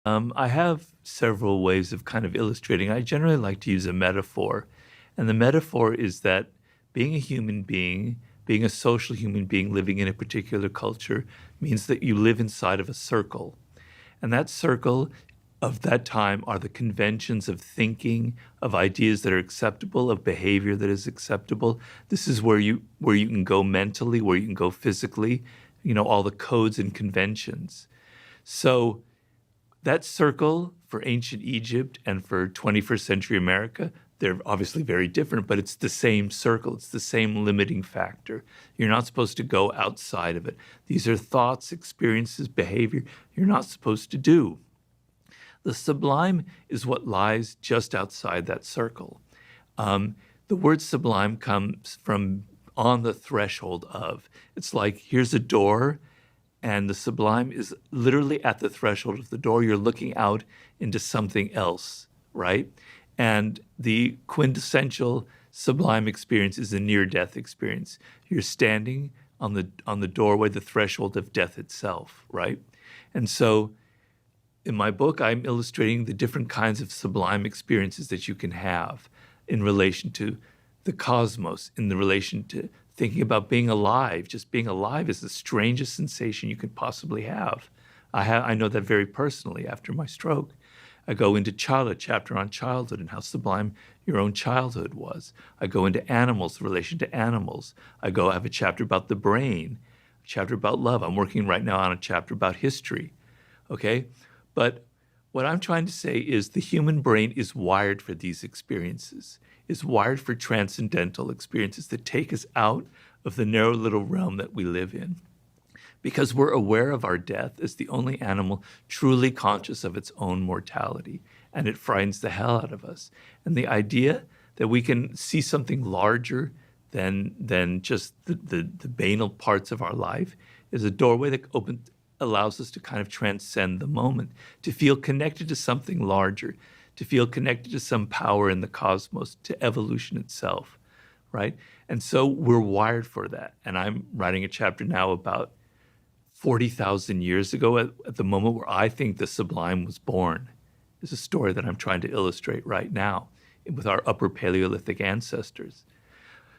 I have several ways of kind of illustrating. I generally like to use a metaphor. And the metaphor is that being a human being, being a social human being living in a particular culture, means that you live inside of a circle. And that circle of that time are the conventions of thinking, of ideas that are acceptable, of behavior that is acceptable. This is where you can go mentally, where you can go physically, all the codes and conventions. So that circle for ancient Egypt and for 21st century America, they're obviously very different, but it's the same circle. It's the same limiting factor. You're not supposed to go outside of it. These are thoughts, experiences, behavior you're not supposed to do. The sublime is what lies just outside that circle. The word sublime comes from on the threshold of. It's like, here's a door, and the sublime is literally at the threshold of the door. You're looking out into something else, right? And the quintessential sublime experience is a near-death experience. You're standing on the doorway, the threshold of death itself, right? And so in my book, I'm illustrating the different kinds of sublime experiences that you can have in relation to the cosmos, in the relation to thinking about being alive. Just being alive is the strangest sensation you could possibly have. I know that very personally after my stroke. I go into childhood, chapter on childhood and how sublime your own childhood was. I go into animals, the relation to animals. I have a chapter about the brain, a chapter about love. I'm working right now on a chapter about history, okay? But what I'm trying to say is the human brain is wired for these experiences, is wired for transcendental experiences that take us out of the narrow little realm that we live in. Because we're aware of our death as the only animal truly conscious of its own mortality, and it frightens the hell out of us. And the idea that we can see something larger than just the banal parts of our life is a doorway that allows us to kind of transcend the moment, to feel connected to something larger, to feel connected to some power in the cosmos, to evolution itself, right? And so we're wired for that. And I'm writing a chapter now about 40,000 years ago at the moment where I think the sublime was born. Is a story that I'm trying to illustrate right now with our upper Paleolithic ancestors.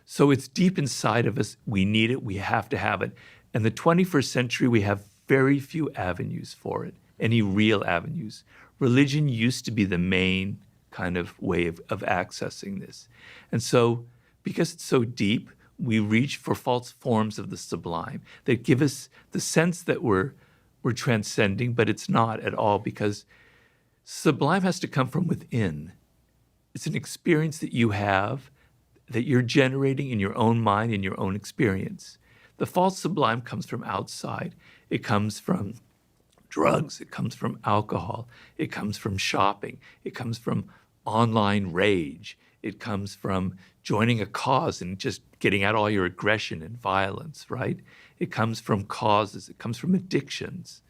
So it's deep inside of us. We need it. We have to have it. In the 21st century, we have very few avenues for it, any real avenues. Religion used to be the main kind of way of accessing this. And so because it's so deep, we reach for false forms of the sublime that give us the sense that we're transcending, but it's not at all, because sublime has to come from within. It's an experience that you have, that you're generating in your own mind, in your own experience. The false sublime comes from outside. It comes from drugs. It comes from alcohol. It comes from shopping. It comes from online rage. It comes from joining a cause and just getting out all your aggression and violence, right? It comes from causes. It comes from addictions,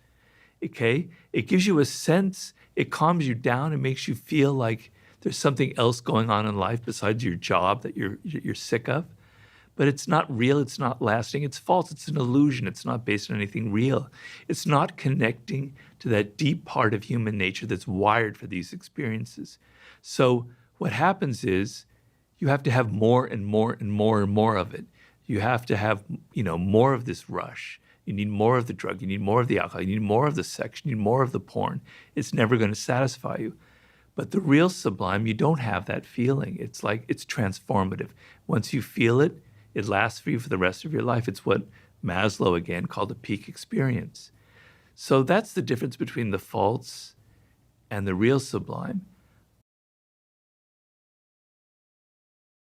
okay? It gives you a sense. It calms you down and makes you feel like there's something else going on in life besides your job that you're sick of. But it's not real, it's not lasting, it's false, it's an illusion, it's not based on anything real. It's not connecting to that deep part of human nature that's wired for these experiences. So what happens is you have to have more and more and more and more of it. You have to have, more of this rush. You need more of the drug, you need more of the alcohol, you need more of the sex, you need more of the porn. It's never going to satisfy you. But the real sublime, you don't have that feeling. It's like, it's transformative. Once you feel it, it lasts for you for the rest of your life. It's what Maslow, again, called a peak experience. So that's the difference between the false and the real sublime.